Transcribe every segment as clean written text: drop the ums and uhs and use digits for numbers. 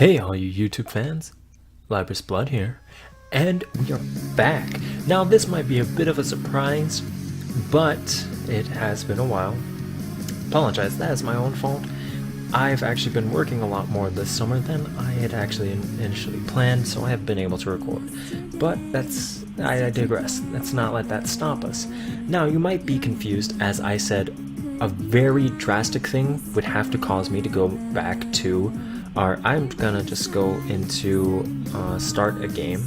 Hey all you YouTube fans, Libris Blood here, and we are back. Now this might be a bit of a surprise, but it has been a while. Apologize, that is my own fault. I've actually been working a lot more this summer than I had actually initially planned, so I have been able to record. But I digress. Let's not let that stop us. Now you might be confused, as I said, a very drastic thing would have to cause me to go back to I'm gonna just go into start a game,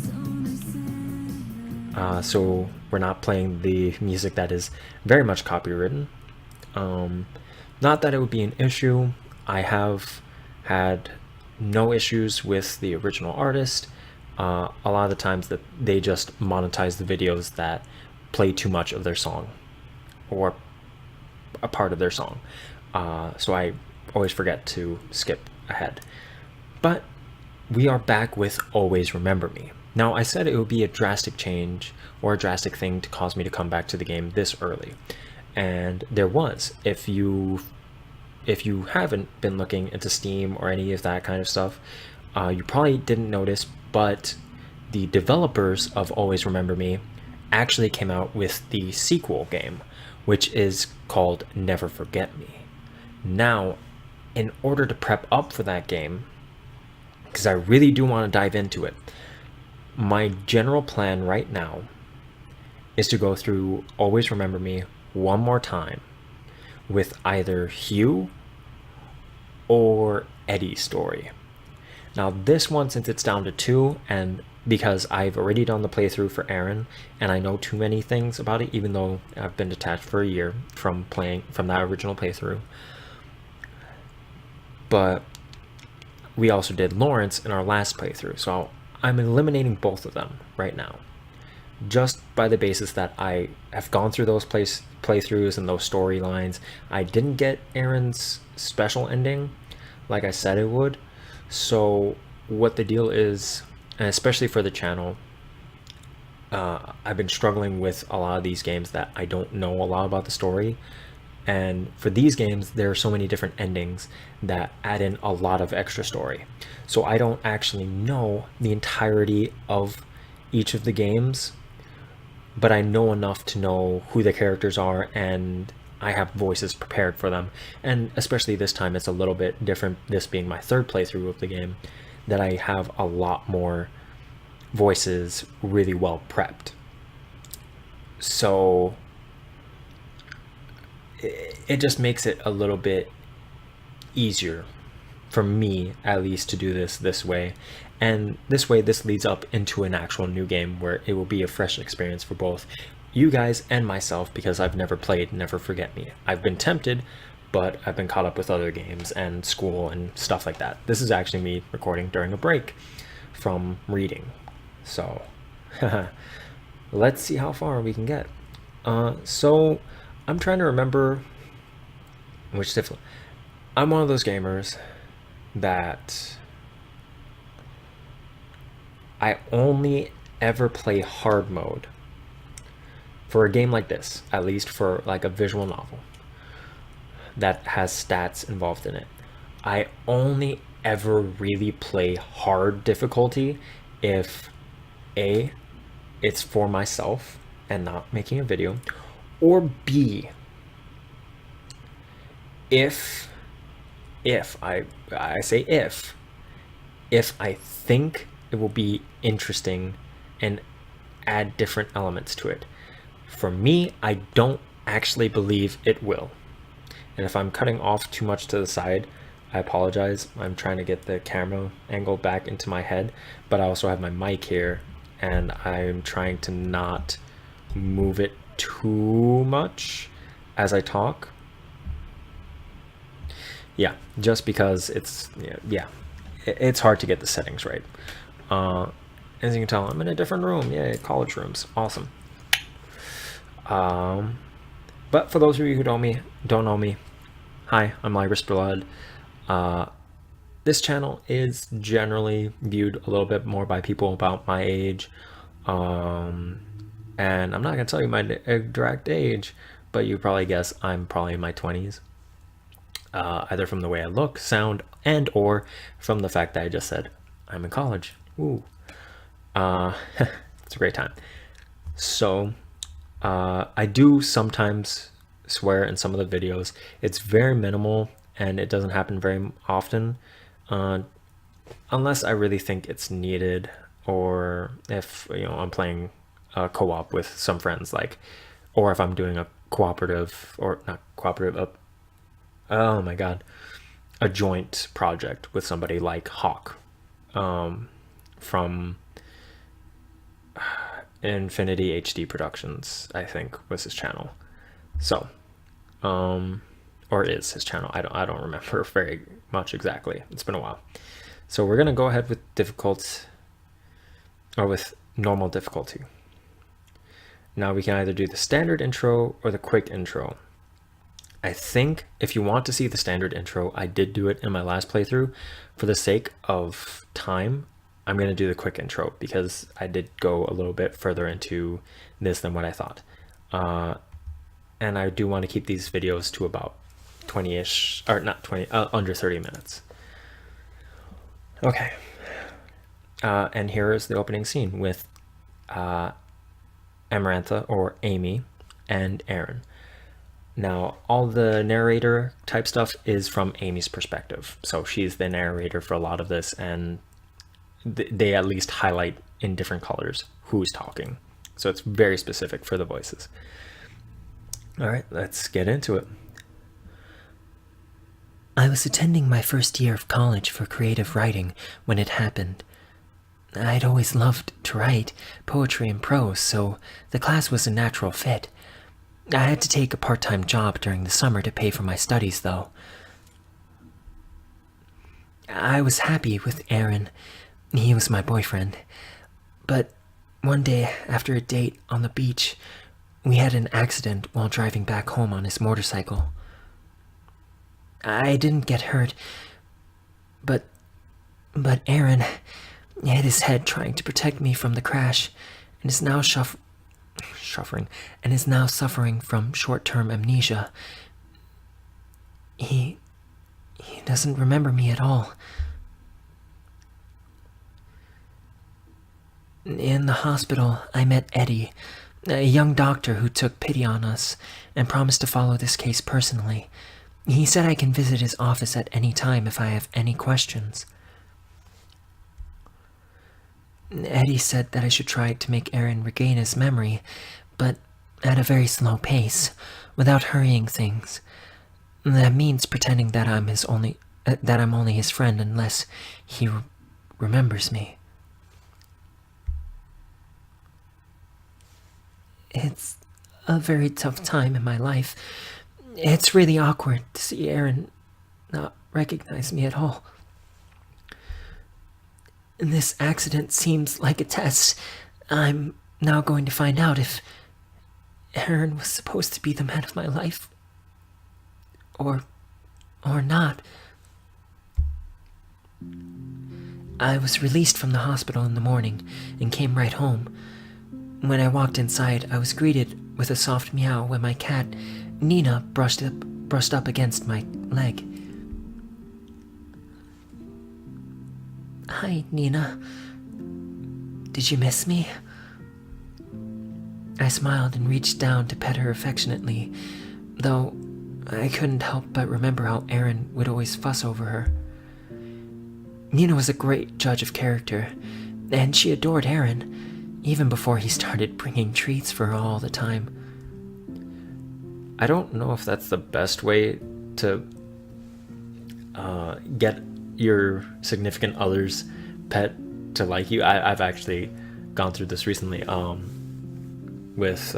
so we're not playing the music that is very much copywritten. Not that it would be an issue. I have had no issues with the original artist. A lot of the times that they just monetize the videos that play too much of their song or a part of their song, so I always forget to skip ahead. But we are back with Always Remember Me. Now, I said it would be a drastic change or a drastic thing to cause me to come back to the game this early, and there was. If you haven't been looking into Steam or any of that kind of stuff, you probably didn't notice, but the developers of Always Remember Me actually came out with the sequel game, which is called Never Forget Me. Now, in order to prep up for that game, because I really do want to dive into it, my general plan right now is to go through Always Remember Me one more time with either Hugh or Eddie's story. Now this one, since it's down to 2, and because I've already done the playthrough for Aaron and I know too many things about it, even though I've been detached for a year from that original playthrough. But we also did Lawrence in our last playthrough, so I'm eliminating both of them right now, just by the basis that I have gone through those playthroughs and those storylines. I didn't get Aaron's special ending like I said it would. So what the deal is, and especially for the channel, I've been struggling with a lot of these games that I don't know a lot about the story. And for these games, there are so many different endings that add in a lot of extra story. So I don't actually know the entirety of each of the games, but I know enough to know who the characters are, and I have voices prepared for them. And especially this time, it's a little bit different, this being my third playthrough of the game, that I have a lot more voices really well prepped. So it just makes it a little bit easier for me, at least, to do this way. And this way, this leads up into an actual new game where it will be a fresh experience for both you guys and myself, because I've never played Never Forget Me. I've been tempted, but I've been caught up with other games and school and stuff like that. This is actually me recording during a break from reading. So let's see how far we can get. So I'm trying to remember which difficult. I'm one of those gamers that I only ever play hard mode for a game like this, at least for like a visual novel that has stats involved in it. I only ever really play hard difficulty if A, it's for myself and not making a video, or B, if I say if I think it will be interesting and add different elements to it. For me, I don't actually believe it will. And if I'm cutting off too much to the side, I apologize. I'm trying to get the camera angle back into my head, but I also have my mic here and I'm trying to not move it too much as I talk. Yeah, just because it's hard to get the settings right. As you can tell, I'm in a different room. Yay, college rooms, awesome. But for those of you who don't know me, hi, I'm Libris Blood. This channel is generally viewed a little bit more by people about my age, and I'm not gonna tell you my exact age, but you probably guess I'm probably in my 20s. either from the way I look, sound, and or from the fact that I just said I'm in college. Ooh. It's a great time. So I do sometimes swear in some of the videos. It's very minimal and it doesn't happen very often, unless I really think it's needed, or if I'm playing a co-op with some friends, like, or if I'm doing a cooperative, or not cooperative, oh my god, a joint project with somebody like Hawk, from Infinity HD Productions, I think was his channel. So, or is his channel. I don't remember very much exactly. It's been a while. So we're gonna go ahead with normal difficulty. Now we can either do the standard intro or the quick intro. I think if you want to see the standard intro, I did do it in my last playthrough. For the sake of time, I'm going to do the quick intro because I did go a little bit further into this than what I thought. And I do want to keep these videos to about 20-ish, or not 20, under 30 minutes. Okay. And here is the opening scene with Amarantha, or Amy, and Aaron. Now, all the narrator type stuff is from Amy's perspective. So she's the narrator for a lot of this, and they at least highlight in different colors who's talking. So it's very specific for the voices. All right, let's get into it. I was attending my first year of college for creative writing when it happened. I'd always loved to write poetry and prose, so the class was a natural fit. I had to take a part-time job during the summer to pay for my studies, though. I was happy with Aaron. He was my boyfriend. But one day, after a date on the beach, we had an accident while driving back home on his motorcycle. I didn't get hurt, but Aaron hit his head trying to protect me from the crash, and is now suffering from short-term amnesia. He doesn't remember me at all. In the hospital, I met Eddie, a young doctor who took pity on us and promised to follow this case personally. He said I can visit his office at any time if I have any questions. Eddie said that I should try to make Aaron regain his memory, but at a very slow pace, without hurrying things. That means pretending that I'm only his friend unless he remembers me. It's a very tough time in my life. It's really awkward to see Aaron not recognize me at all. This accident seems like a test. I'm now going to find out if Aaron was supposed to be the man of my life or not. I was released from the hospital in the morning and came right home. When I walked inside, I was greeted with a soft meow when my cat, Nina, brushed up against my leg. Hi, Nina. Did you miss me? I smiled and reached down to pet her affectionately, though I couldn't help but remember how Aaron would always fuss over her. Nina was a great judge of character, and she adored Aaron, even before he started bringing treats for her all the time. I don't know if that's the best way to get your significant other's pet to like you. I've actually gone through this recently with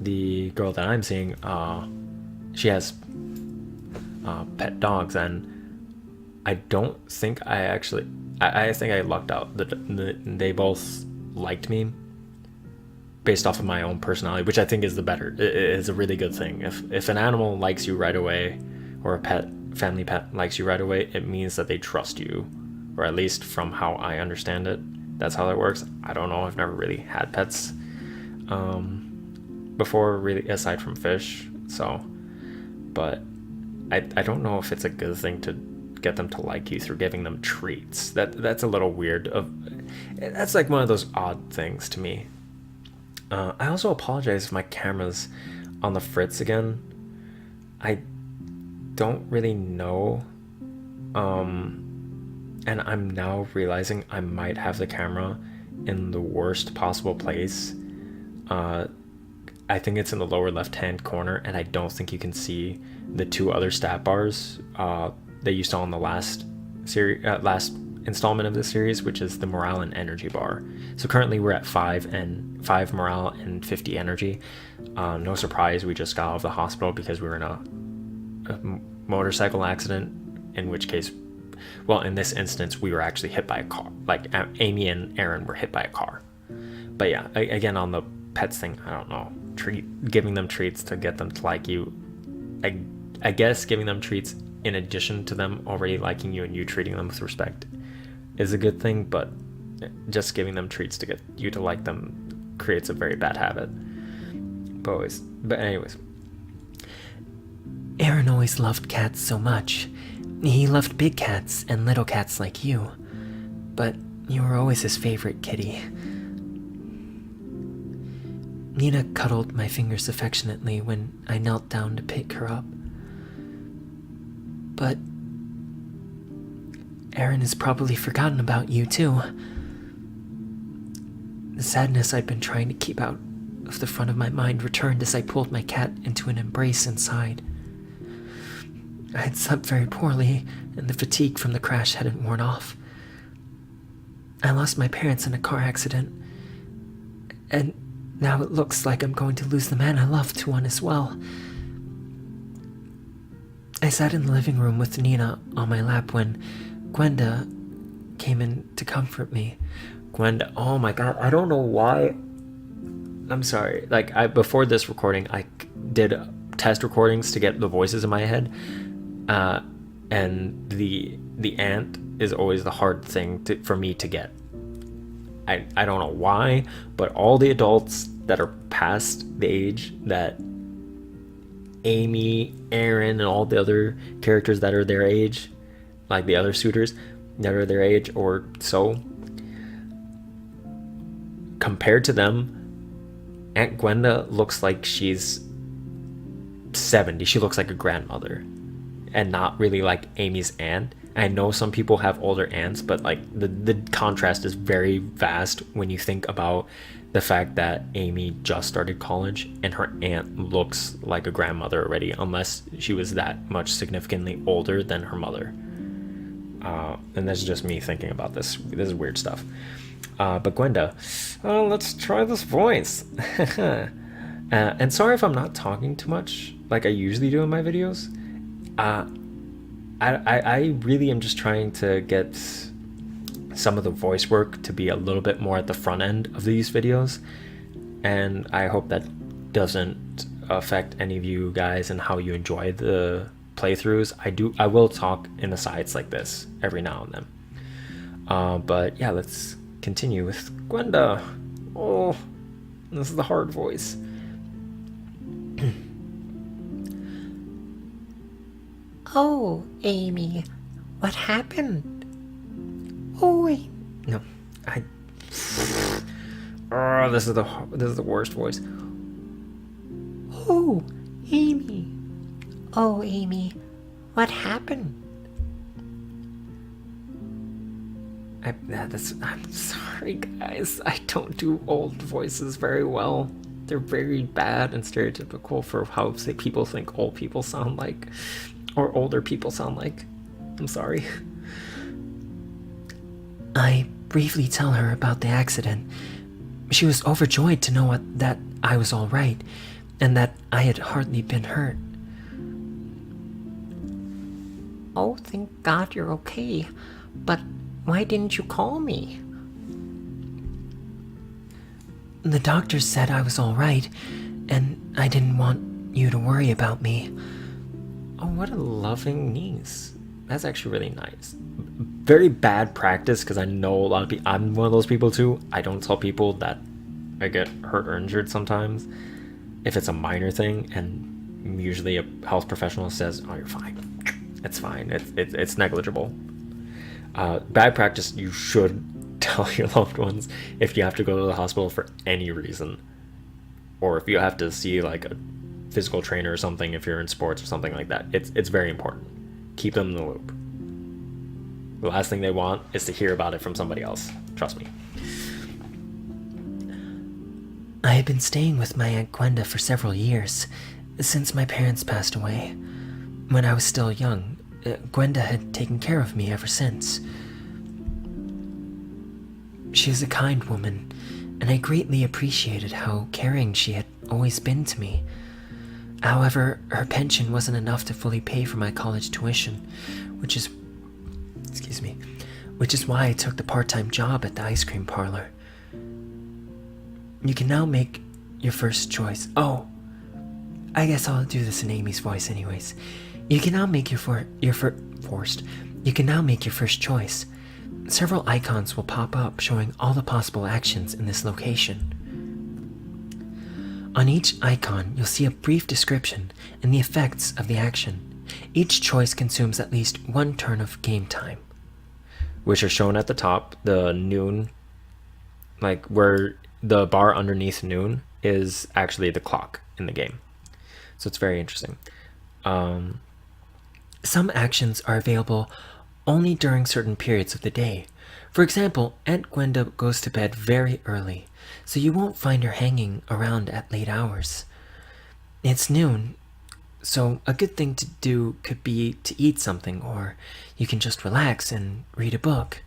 the girl that I'm seeing. She has pet dogs, and I don't think I think I lucked out. They both liked me based off of my own personality, which I think is is a really good thing. If an animal likes you right away, or a family pet likes you right away, it means that they trust you, or at least from how I understand it, that's how that works. I don't know, I've never really had pets before, really, aside from fish. So, but I don't know if it's a good thing to get them to like you through giving them treats. That's a little weird. That's like one of those odd things to me. I also apologize if my camera's on the fritz again. I don't really know. And I'm now realizing I might have the camera in the worst possible place. I think it's in the lower left-hand corner, and I don't think you can see the two other stat bars that you saw in the last installment of this series, which is the morale and energy bar. So currently we're at 5 morale and 50 energy. No surprise, we just got out of the hospital because we were in a motorcycle accident, in which case, well, in this instance, we were actually hit by a car. Like, Amy and Aaron were hit by a car. But yeah, again, on the pets thing, I don't know. Giving them treats to get them to like you. I guess giving them treats in addition to them already liking you and you treating them with respect is a good thing, but just giving them treats to get you to like them creates a very bad habit. But anyways. Aaron always loved cats so much. He loved big cats and little cats like you. But you were always his favorite kitty. Nina cuddled my fingers affectionately when I knelt down to pick her up. But Aaron has probably forgotten about you too. The sadness I'd been trying to keep out of the front of my mind returned as I pulled my cat into an embrace inside. I had slept very poorly, and the fatigue from the crash hadn't worn off. I lost my parents in a car accident, and now it looks like I'm going to lose the man I love to one as well. I sat in the living room with Nina on my lap when Gwenda came in to comfort me. Gwenda, oh my god, I don't know why. I'm sorry. Like, before this recording, I did test recordings to get the voices in my head. And the ant is always the hard thing for me to get. I don't know why, but all the adults that are past the age that Amy, Aaron, and all the other characters that are their age, like the other suitors that are their age or so, compared to them, Aunt Gwenda looks like she's 70. She looks like a grandmother. And not really like Amy's aunt. I know some people have older aunts, but like the contrast is very vast when you think about the fact that Amy just started college and her aunt looks like a grandmother already, unless she was that much significantly older than her mother. And that's just me thinking about this. This is weird stuff. But Gwenda, let's try this voice. And sorry if I'm not talking too much like I usually do in my videos. I really am just trying to get some of the voice work to be a little bit more at the front end of these videos, and I hope that doesn't affect any of you guys and how you enjoy the playthroughs. I will talk in the sides like this every now and then. But yeah, let's continue with Gwenda. Oh, this is the hard voice. Oh, Amy, what happened? Oh, No, this is the worst voice. oh, Amy. Oh, Amy, what happened? I'm sorry, guys. I don't do old voices very well. They're very bad and stereotypical for how people think old people sound like, or older people sound like. I'm sorry. I briefly tell her about the accident. She was overjoyed to know that I was all right, and that I had hardly been hurt. Oh, thank God you're okay. But why didn't you call me? The doctors said I was all right, and I didn't want you to worry about me. Oh, what a loving niece. That's actually really nice. Very bad practice, because I know a lot of people. I'm one of those people too. I don't tell people that I get hurt or injured sometimes if it's a minor thing, and usually a health professional says, "Oh, you're fine. It's fine. It's negligible." Bad practice, you should tell your loved ones if you have to go to the hospital for any reason, or if you have to see like a physical trainer or something, if you're in sports or something like that. It's very important. Keep them in the loop. The last thing they want is to hear about it from somebody else. Trust me. I had been staying with my Aunt Gwenda for several years, since my parents passed away. When I was still young, Gwenda had taken care of me ever since. She is a kind woman, and I greatly appreciated how caring she had always been to me. However, her pension wasn't enough to fully pay for my college tuition, which is why I took the part-time job at the ice cream parlor. You can now make your first choice. Oh, I guess I'll do this in Amy's voice anyways. You can now make You can now make your first choice. Several icons will pop up showing all the possible actions in this location. On each icon, you'll see a brief description and the effects of the action. Each choice consumes at least 1 turn of game time, which are shown at the top. The noon, like where the bar underneath noon is actually the clock in the game. So it's very interesting. Some actions are available only during certain periods of the day. For example, Aunt Gwenda goes to bed very early, so you won't find her hanging around at late hours. It's noon, so a good thing to do could be to eat something, or you can just relax and read a book.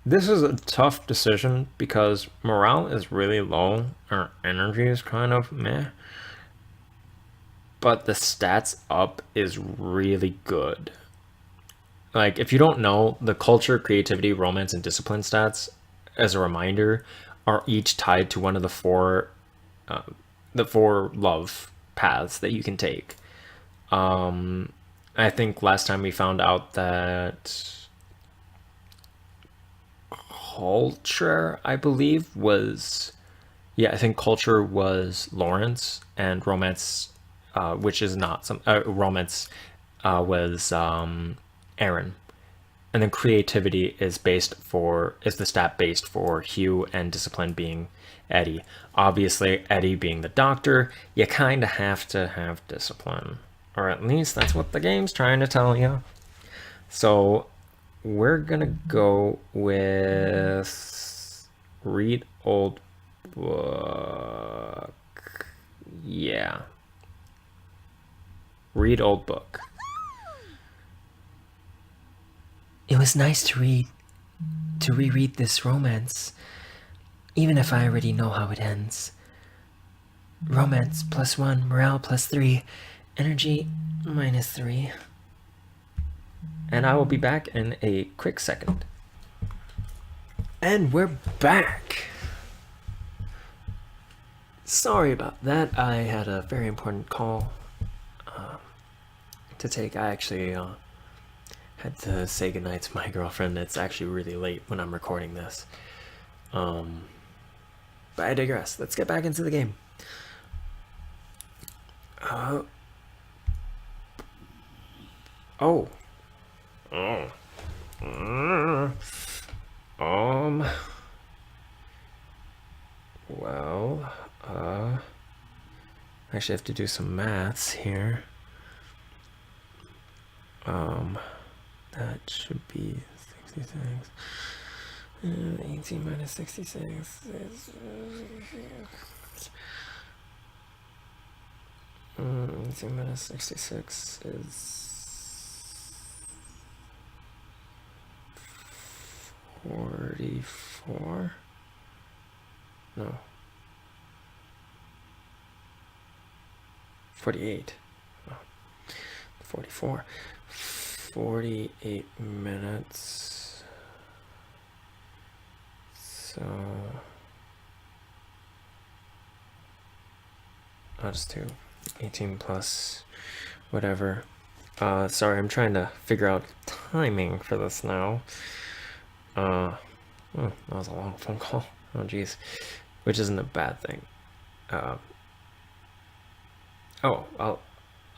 This is a tough decision because morale is really low, our energy is kind of meh, but the stats up is really good. Like, if you don't know, the culture, creativity, romance, and discipline stats, as a reminder, are each tied to one of the four love paths that you can take. I think last time we found out that culture, I believe, I think culture was Lawrence, and romance, which is not romance, was Aaron, and then creativity is the stat based for Hugh, and discipline being Eddie. Obviously, Eddie being the doctor, you kind of have to have discipline, or at least that's what the game's trying to tell you. So we're gonna go with read old book. Yeah. Read old book. It was nice to reread this romance, even if I already know how it ends. Romance +1, morale +3, energy -3. And I will be back in a quick second. And we're back. Sorry about that. I had a very important call to take. I actually had to say goodnight to my girlfriend. It's actually really late when I'm recording this. But I digress. Let's get back into the game. I actually have to do some maths here. That should be 66. 18 minus 66 is 18 minus 66 is 44. No. 48. Oh. 44. 48 minutes. So I'll just do 18 plus whatever. Sorry, I'm trying to figure out timing for this now. Oh, that was a long phone call. Oh, geez. Which isn't a bad thing. Oh,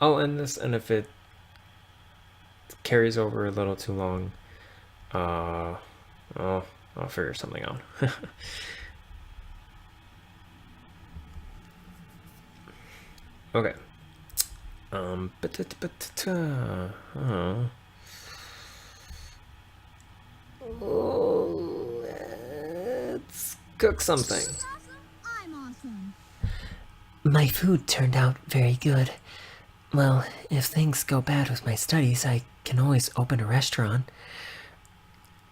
I'll end this, and if it carries over a little too long, I'll figure something out. Okay. Let's cook something. I'm awesome. My food turned out very good. Well, if things go bad with my studies, I can always open a restaurant.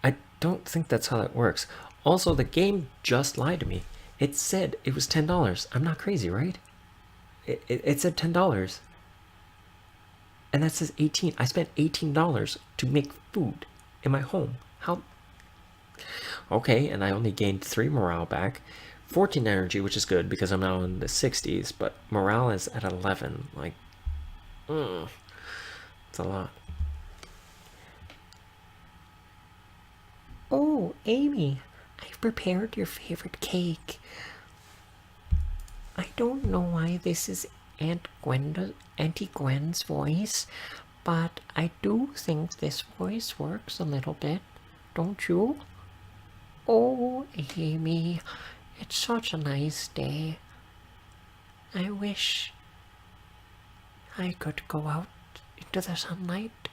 I don't think that's how that works. Also, the game just lied to me. It said it was $10. I'm not crazy, right? It said $10. And that says 18. I spent $18 to make food in my home. How? Okay, and I only gained 3 morale back. 14 energy, which is good because I'm now in the 60s, but morale is at 11. Like, it's a lot. Oh, Amy, I've prepared your favorite cake. I don't know why this is Auntie Gwen's voice, but I do think this voice works a little bit, don't you? Oh, Amy, it's such a nice day. I wish I could go out into the sunlight.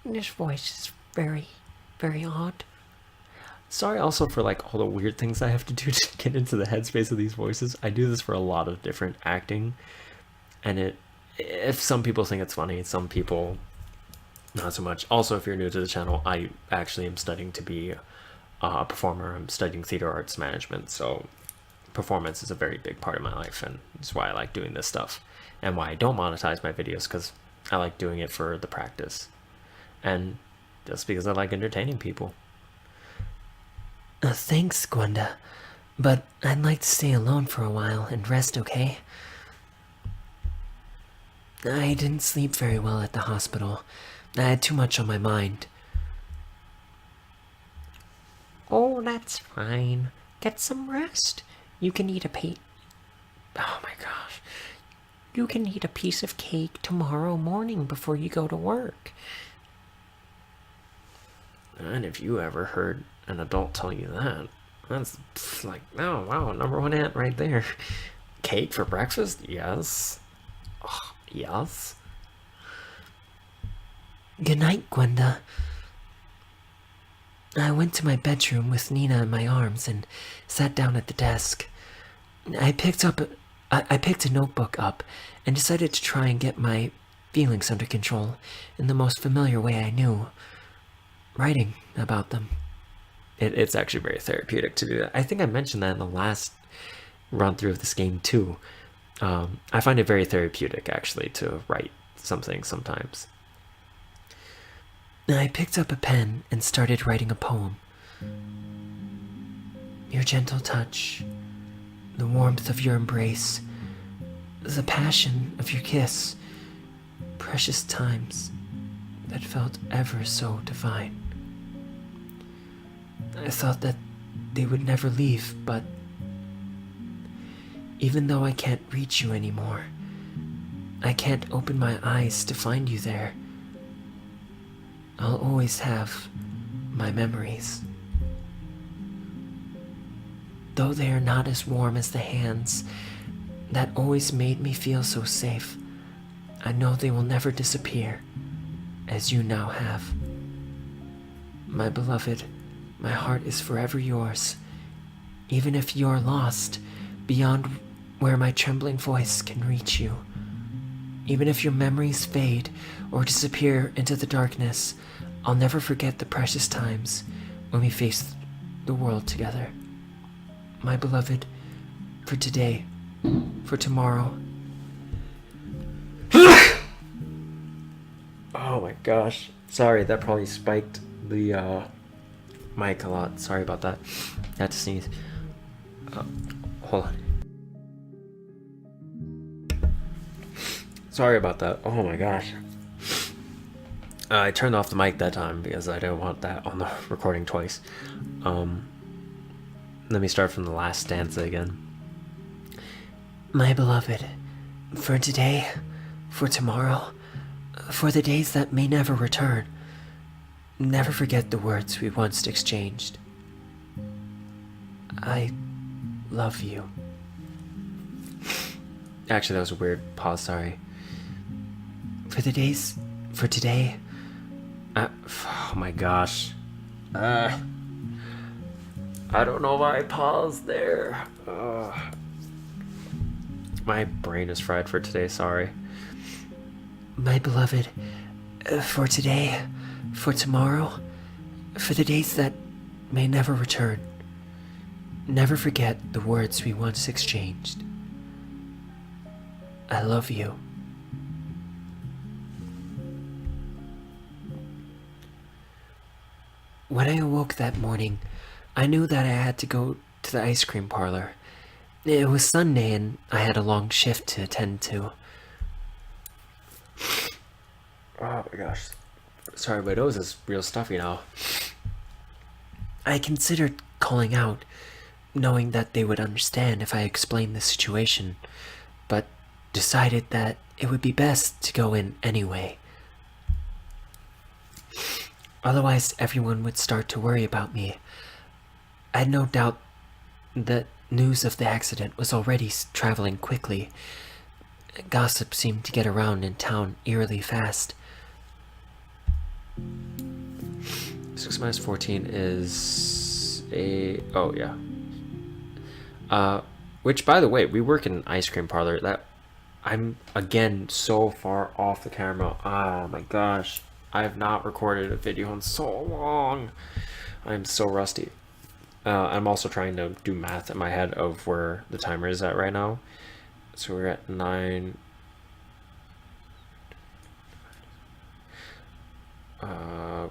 This voice is very, very odd. Sorry also for like all the weird things I have to do to get into the headspace of these voices. I do this for a lot of different acting, and if some people think it's funny, some people not so much. Also, if you're new to the channel, I actually am studying to be a performer. I'm studying theater arts management, so performance is a very big part of my life, and it's why I like doing this stuff, and why I don't monetize my videos, because I like doing it for the practice, and just because I like entertaining people. Thanks, Gwenda. But I'd like to stay alone for a while and rest, okay? I didn't sleep very well at the hospital. I had too much on my mind. Oh, that's fine. Get some rest. You can eat Oh my gosh. You can eat a piece of cake tomorrow morning before you go to work. And if you ever heard an adult tell you that, that's like, oh wow, #1 aunt right there. Cake for breakfast? Yes. Oh, yes. Good night, Gwenda. I went to my bedroom with Nina in my arms and sat down at the desk. I picked a notebook up and decided to try and get my feelings under control in the most familiar way I knew. Writing about them. It's actually very therapeutic to do that. I think I mentioned that in the last run through of this game too. I find it very therapeutic actually to write something sometimes. I picked up a pen and started writing a poem. Your gentle touch, the warmth of your embrace, the passion of your kiss, precious times that felt ever so divine. I thought that they would never leave, but even though I can't reach you anymore, I can't open my eyes to find you there. I'll always have my memories. Though they are not as warm as the hands that always made me feel so safe, I know they will never disappear, as you now have. My beloved, my heart is forever yours, even if you are lost beyond where my trembling voice can reach you. Even if your memories fade or disappear into the darkness, I'll never forget the precious times when we faced the world together. My beloved, for today, for tomorrow. Oh my gosh. Sorry, that probably spiked the mic a lot. Sorry about that. I had to sneeze. Hold on. Sorry about that. Oh my gosh. I turned off the mic that time because I didn't want that on the recording twice. Let me start from the last stanza again. My beloved, for today, for tomorrow, for the days that may never return, never forget the words we once exchanged. I love you. Actually, that was a weird pause, sorry. For the days, for today, Oh my gosh. I don't know why I paused there. My brain is fried for today, sorry. my beloved, for today, for tomorrow, for the days that may never return, never forget the words we once exchanged. I love you. When I awoke that morning, I knew that I had to go to the ice cream parlor. It was Sunday and I had a long shift to attend to. Oh my gosh. Sorry, my nose is real stuffy now. I considered calling out, knowing that they would understand if I explained the situation, but decided that it would be best to go in anyway. Otherwise, everyone would start to worry about me. I had no doubt that news of the accident was already traveling quickly. Gossip seemed to get around in town eerily fast. 6 minus 14 is a... Oh, yeah. Which, by the way, we work in an ice cream parlor. That I'm, again, so far off the camera. Oh, my gosh. I have not recorded a video in so long. I'm so rusty. I'm also trying to do math in my head of where the timer is at right now. So we're at 9...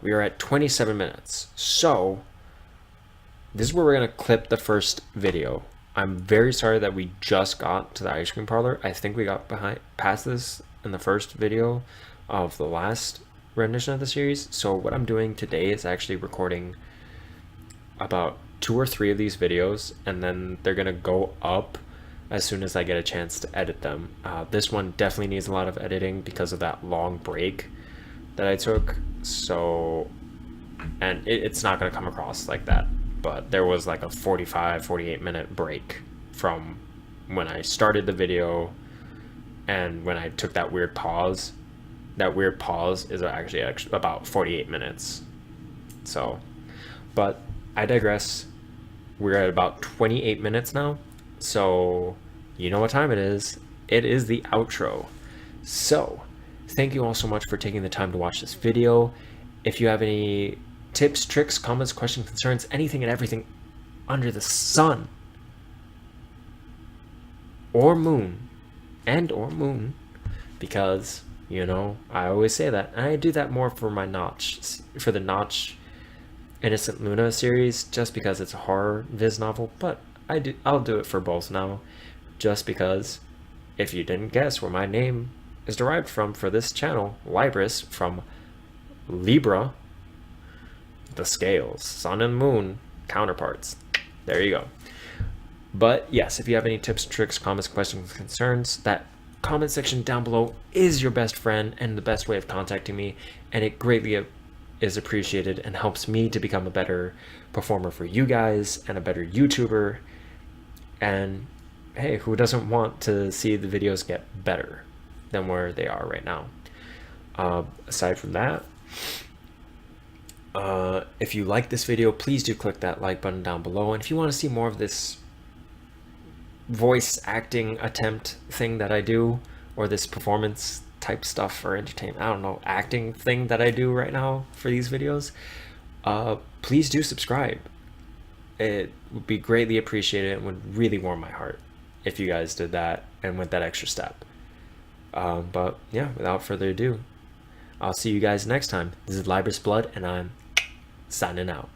we are at 27 minutes. So this is where we're gonna clip the first video. I'm very sorry that we just got to the ice cream parlor. I think we got past this in the first video of the last rendition of the series. So what I'm doing today is actually recording about 2 or 3 of these videos, and then they're gonna go up as soon as I get a chance to edit them. This one definitely needs a lot of editing because of that long break that I took. So, and it's not gonna come across like that, but there was like a 45-48 minute break from when I started the video and when I took that weird pause. That weird pause is actually about 48 minutes. So, but I digress. We're at about 28 minutes now. So, you know what time it is. It is the outro. So, thank you all so much for taking the time to watch this video. If you have any tips, tricks, comments, questions, concerns, anything and everything under the sun or moon, because, you know, I always say that, and I do that more for my for the Notch Innocent Luna series, just because it's a horror viz novel, but I'll do it for both now, just because, if you didn't guess where my name is derived from for this channel, Libris, from Libra, the scales, sun and moon counterparts. There you go. But yes, if you have any tips, tricks, comments, questions, concerns, that comment section down below is your best friend and the best way of contacting me, and it greatly is appreciated and helps me to become a better performer for you guys and a better YouTuber. And hey, who doesn't want to see the videos get better than where they are right now? Aside from that, if you like this video, please do click that like button down below. And if you want to see more of this voice acting attempt thing that I do, or this performance type stuff or entertainment, I don't know, acting thing that I do right now for these videos, please do subscribe. It would be greatly appreciated and would really warm my heart if you guys did that and went that extra step. But yeah, without further ado, I'll see you guys next time. This is Libris Blood, and I'm signing out.